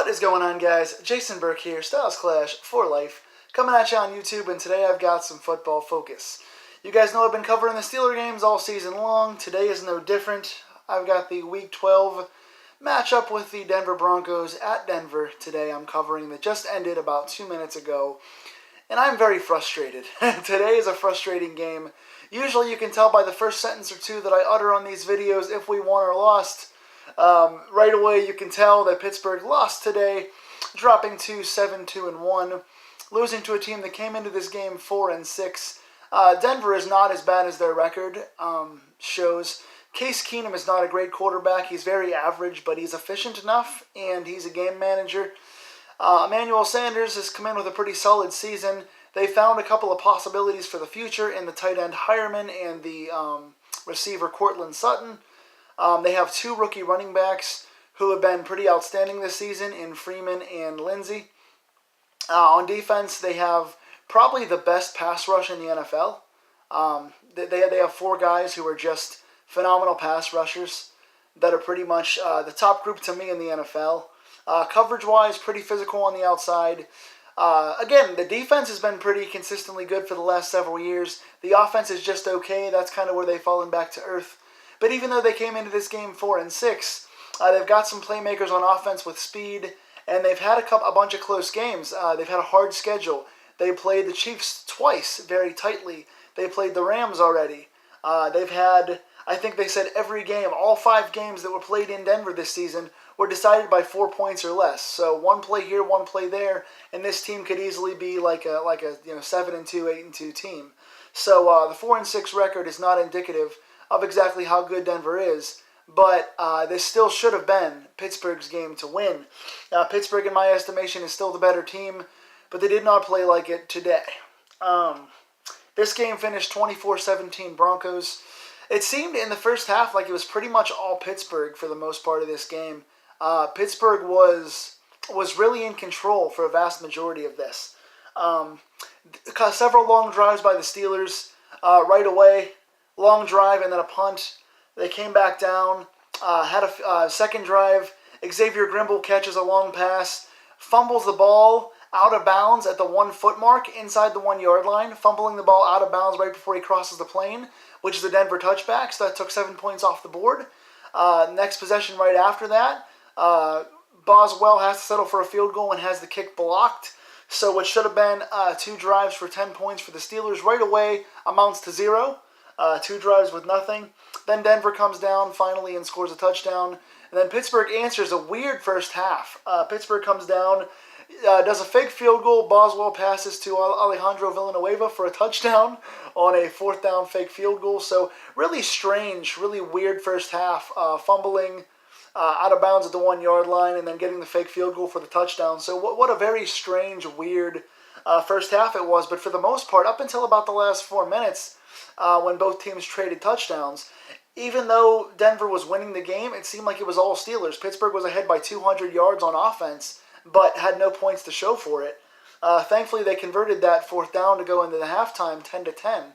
What is going on, guys? Jason Burke here, Styles Clash for Life, coming at you on YouTube, and today I've got some football focus. You guys know I've been covering the Steeler games all season long. Today is no different. I've got the Week 12 matchup with the Denver Broncos at Denver today. I'm covering that just ended about 2 minutes ago, and I'm very frustrated. Today is a frustrating game. Usually you can tell by the first sentence or two that I utter on these videos if we won or lost. Right away, you can tell that Pittsburgh lost today, dropping to 7-2-1, losing to a team that came into this game 4-6. Denver is not as bad as their record shows. Case Keenum is not a great quarterback. He's very average, but he's efficient enough, and he's a game manager. Emmanuel Sanders has come in with a pretty solid season. They found a couple of possibilities for the future in the tight end Hireman and the receiver Cortland Sutton. They have two rookie running backs who have been pretty outstanding this season in Freeman and Lindsey. On defense, they have probably the best pass rush in the NFL. They have four guys who are just phenomenal pass rushers that are pretty much the top group to me in the NFL. Coverage-wise, pretty physical on the outside. Again, the defense has been pretty consistently good for the last several years. The offense is just okay. That's kind of where they've fallen back to earth. But even though they came into this game 4-6, they've got some playmakers on offense with speed, and they've had a bunch of close games. They've had a hard schedule. They played the Chiefs twice very tightly. They played the Rams already. They've had, I think they said every game, all 5 games that were played in Denver this season were decided by 4 points or less. So one play here, one play there, and this team could easily be like a 7-2, 8-2 team. So the 4-6 record is not indicative of exactly how good Denver is, but this still should have been Pittsburgh's game to win. Pittsburgh, in my estimation, is still the better team, but they did not play like it today. This game finished 24-17 Broncos. It seemed in the first half like it was pretty much all Pittsburgh for the most part of this game. Pittsburgh was really in control for a vast majority of this. Several long drives by the Steelers right away. Long drive and then a punt. They came back down, had a second drive. Xavier Grimble catches a long pass, fumbles the ball out of bounds at the 1 foot mark inside the 1 yard line, fumbling the ball out of bounds right before he crosses the plane, which is a Denver touchback, so that took 7 points off the board. Next possession right after that, Boswell has to settle for a field goal and has the kick blocked. So what should have been 2 drives for 10 points for the Steelers right away amounts to 0. 2 drives with nothing. Then Denver comes down finally and scores a touchdown. And then Pittsburgh answers a weird first half. Pittsburgh comes down, does a fake field goal. Boswell passes to Alejandro Villanueva for a touchdown on a 4th down fake field goal. So really strange, really weird first half. Fumbling out of bounds at the 1 yard line and then getting the fake field goal for the touchdown. So what a very strange, weird first half it was. But for the most part, up until about the last 4 minutes, when both teams traded touchdowns, even though Denver was winning the game, it seemed like it was all Steelers. Pittsburgh was ahead by 200 yards on offense, but had no points to show for it. Thankfully, they converted that 4th down to go into the halftime 10-10.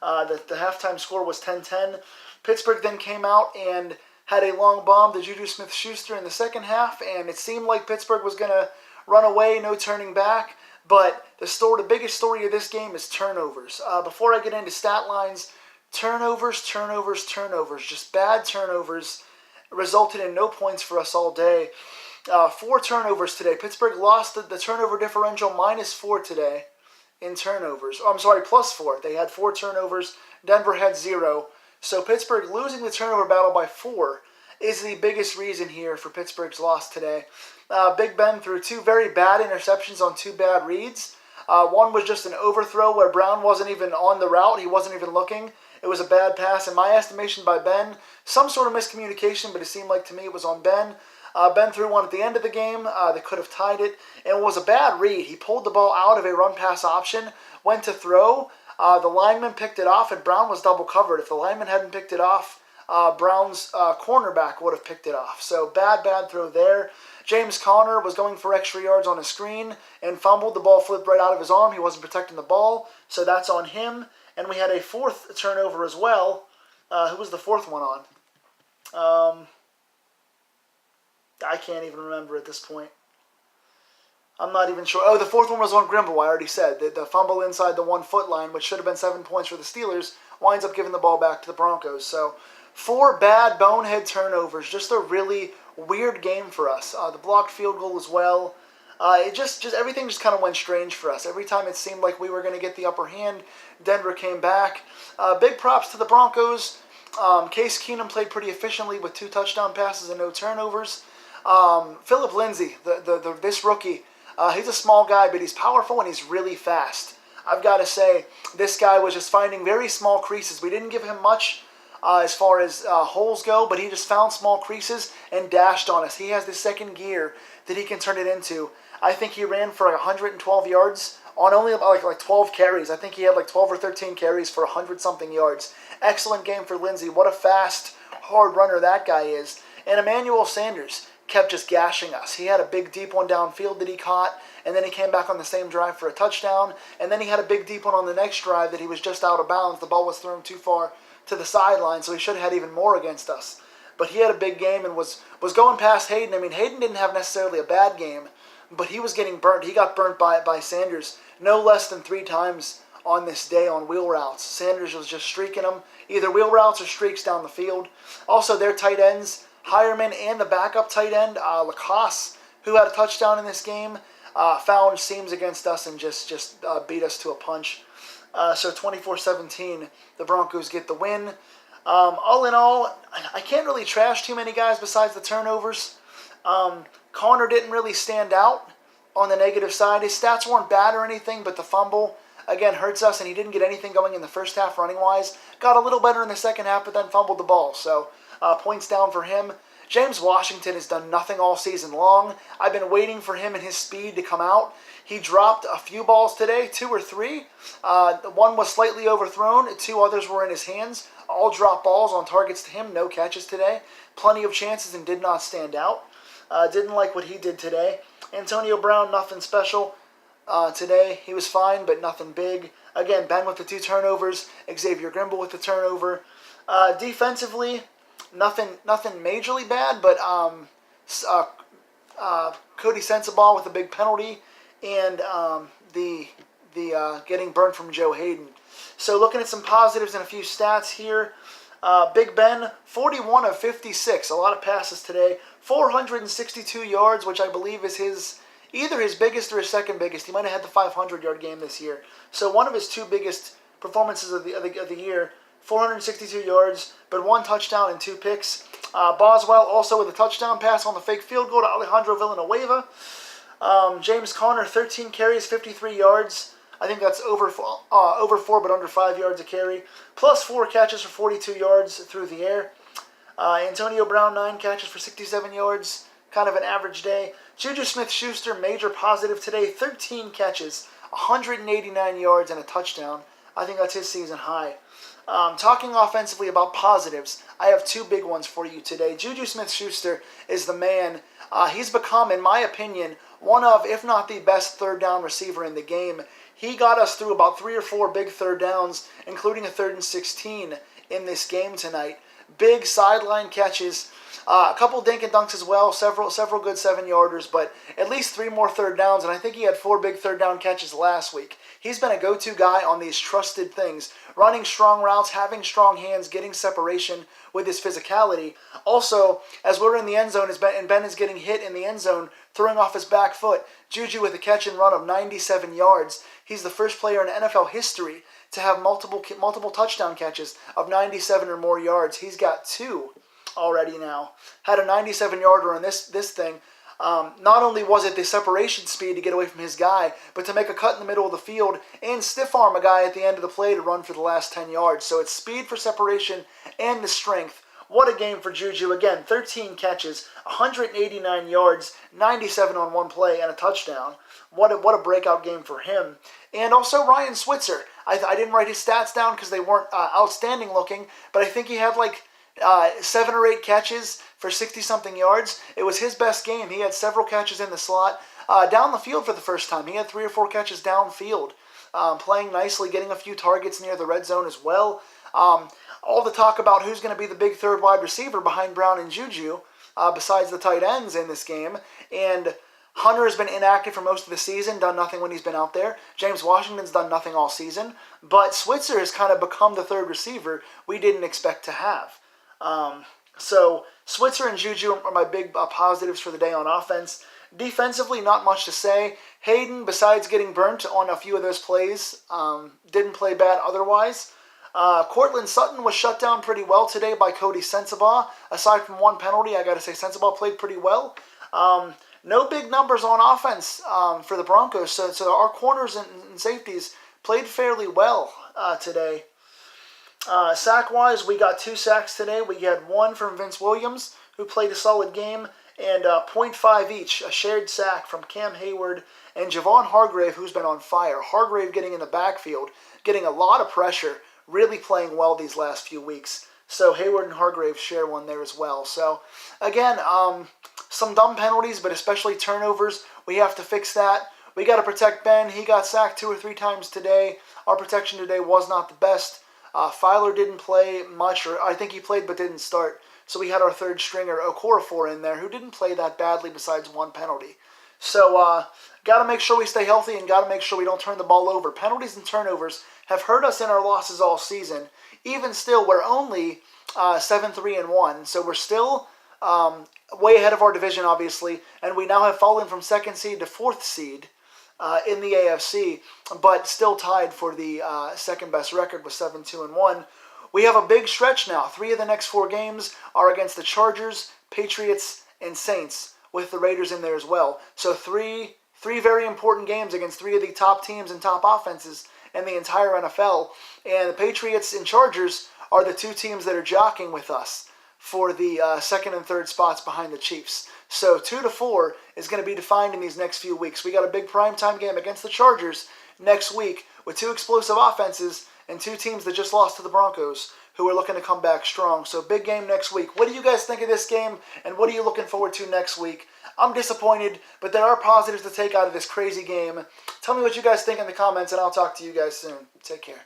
The halftime score was 10-10. Pittsburgh then came out and had a long bomb to Juju Smith-Schuster in the second half, and it seemed like Pittsburgh was going to run away, no turning back. But the biggest story of this game is turnovers. Before I get into stat lines, turnovers, just bad turnovers resulted in no points for us all day. 4 turnovers today. Pittsburgh lost the turnover differential -4 today in turnovers. Oh, I'm sorry, +4. They had 4 turnovers. Denver had 0. So Pittsburgh losing the turnover battle by 4 is the biggest reason here for Pittsburgh's loss today. Big Ben threw 2 very bad interceptions on 2 bad reads. One was just an overthrow where Brown wasn't even on the route. He wasn't even looking. It was a bad pass in my estimation by Ben. Some sort of miscommunication, but it seemed like to me it was on Ben. Ben threw one at the end of the game that could have tied it, and it was a bad read. He pulled the ball out of a run-pass option, went to throw. The lineman picked it off, and Brown was double covered. If the lineman hadn't picked it off, Brown's cornerback would have picked it off. So bad throw there. James Conner was going for extra yards on a screen and fumbled. The ball flipped right out of his arm. He wasn't protecting the ball, so that's on him. And we had a 4th turnover as well. Who was the 4th one on? I can't even remember at this point. I'm not even sure. Oh, the fourth one was on Grimble, I already said. The fumble inside the 1 foot line, which should have been 7 points for the Steelers, winds up giving the ball back to the Broncos. So 4 bad bonehead turnovers. Just a really weird game for us. The blocked field goal as well. It just everything just kind of went strange for us. Every time it seemed like we were going to get the upper hand, Denver came back. Big props to the Broncos. Case Keenum played pretty efficiently with 2 touchdown passes and no turnovers. Philip Lindsay, this rookie, he's a small guy, but he's powerful and he's really fast. I've got to say, this guy was just finding very small creases. We didn't give him much as far as holes go, but he just found small creases and dashed on us. He has the second gear that he can turn it into. I think he ran for 112 yards on only like 12 carries. I think he had like 12 or 13 carries for 100-something yards. Excellent game for Lindsay. What a fast, hard runner that guy is. And Emmanuel Sanders kept just gashing us. He had a big deep one downfield that he caught, and then he came back on the same drive for a touchdown, and then he had a big deep one on the next drive that he was just out of bounds. The ball was thrown too far to the sideline, so he should have had even more against us. But he had a big game and was going past Hayden. I mean, Hayden didn't have necessarily a bad game, but he was getting burnt. He got burnt by Sanders no less than 3 times on this day on wheel routes. Sanders was just streaking them, either wheel routes or streaks down the field. Also, their tight ends, Hireman and the backup tight end, Lacoste, who had a touchdown in this game, found seams against us and just beat us to a punch. So 24-17, the Broncos get the win. All in all, I can't really trash too many guys besides the turnovers. Connor didn't really stand out on the negative side. His stats weren't bad or anything, but the fumble, again, hurts us, and he didn't get anything going in the first half running-wise. Got a little better in the second half, but then fumbled the ball. So points down for him. James Washington has done nothing all season long. I've been waiting for him and his speed to come out. He dropped a few balls today, 2 or 3. One was slightly overthrown. 2 others were in his hands. All drop balls on targets to him. No catches today. Plenty of chances and did not stand out. Didn't like what he did today. Antonio Brown, nothing special today. He was fine, but nothing big. Again, Ben with the 2 turnovers. Xavier Grimble with the turnover. Defensively, nothing majorly bad, but Cody Sensabaugh with a big penalty, and the getting burnt from Joe Hayden. So looking at some positives and a few stats here. Big Ben, 41 of 56, a lot of passes today, 462 yards, which I believe is either his biggest or his second biggest. He might have had the 500-yard game this year. So one of his 2 biggest performances of the year. 462 yards, but 1 touchdown and 2 picks. Boswell also with a touchdown pass on the fake field goal to Alejandro Villanueva. James Conner, 13 carries, 53 yards. I think that's over 4 but under 5 yards a carry. Plus 4 catches for 42 yards through the air. Antonio Brown, 9 catches for 67 yards. Kind of an average day. Juju Smith-Schuster, major positive today. 13 catches, 189 yards, and a touchdown. I think that's his season high. Talking offensively about positives, I have 2 big ones for you today. Juju Smith-Schuster is the man. He's become, in my opinion, one of, if not the best third down receiver in the game. He got us through about 3 or 4 big third downs, including a 3rd and 16 in this game tonight. Big sideline catches, a couple dink and dunks as well, several good 7-yarders, but at least 3 more third downs, and I think he had 4 big third down catches last week. He's been a go-to guy on these trusted things, running strong routes, having strong hands, getting separation with his physicality. Also, as we're in the end zone, and Ben is getting hit in the end zone, throwing off his back foot, Juju with a catch and run of 97 yards. He's the first player in NFL history to have multiple touchdown catches of 97 or more yards. He's got 2 already now. Had a 97-yarder on this thing. Not only was it the separation speed to get away from his guy, but to make a cut in the middle of the field and stiff arm a guy at the end of the play to run for the last 10 yards. So it's speed for separation and the strength. What a game for Juju. Again, 13 catches, 189 yards, 97 on 1 play, and a touchdown. What a breakout game for him. And also Ryan Switzer. I didn't write his stats down because they weren't outstanding looking, but I think he had like 7 or 8 catches for 60-something yards. It was his best game. He had several catches in the slot. Down the field for the first time. He had 3 or 4 catches downfield. Playing nicely, getting a few targets near the red zone as well. All the talk about who's going to be the big third wide receiver behind Brown and Juju, besides the tight ends in this game. And Hunter has been inactive for most of the season, done nothing when he's been out there. James Washington's done nothing all season. But Switzer has kind of become the third receiver we didn't expect to have. So Switzer and Juju are my big positives for the day on offense. Defensively, not much to say. Hayden, besides getting burnt on a few of those plays, didn't play bad otherwise. Cortland Sutton was shut down pretty well today by Cody Sensabaugh. Aside from one penalty, I got to say Sensabaugh played pretty well. No big numbers on offense for the Broncos, so our corners and safeties played fairly well today. Sack-wise, we got 2 sacks today. We had one from Vince Williams, who played a solid game, and 0.5 each, a shared sack from Cam Hayward and Javon Hargrave, who's been on fire. Hargrave getting in the backfield, getting a lot of pressure, really playing well these last few weeks. So Hayward and Hargrave share one there as well. So, again, some dumb penalties, but especially turnovers. We have to fix that. We got to protect Ben. He got sacked 2 or 3 times today. Our protection today was not the best. Filer didn't play much, or I think he played but didn't start. So we had our third stringer, Okorafor, in there, who didn't play that badly besides one penalty. So, got to make sure we stay healthy and got to make sure we don't turn the ball over. Penalties and turnovers have hurt us in our losses all season. Even still, we're only 7-3-1, so we're still way ahead of our division, obviously, and we now have fallen from 2nd seed to 4th seed in the AFC, but still tied for the second best record with 7-2-1. We have a big stretch now. 3 of the next 4 games are against the Chargers, Patriots, and Saints, with the Raiders in there as well. So three very important games against 3 of the top teams and top offenses in the entire NFL. And the Patriots and Chargers are the 2 teams that are jockeying with us for the 2nd and 3rd spots behind the Chiefs. So 2 to 4 is going to be defined in these next few weeks. We got a big primetime game against the Chargers next week with 2 explosive offenses and 2 teams that just lost to the Broncos who are looking to come back strong. So big game next week. What do you guys think of this game, and what are you looking forward to next week? I'm disappointed, but there are positives to take out of this crazy game. Tell me what you guys think in the comments, and I'll talk to you guys soon. Take care.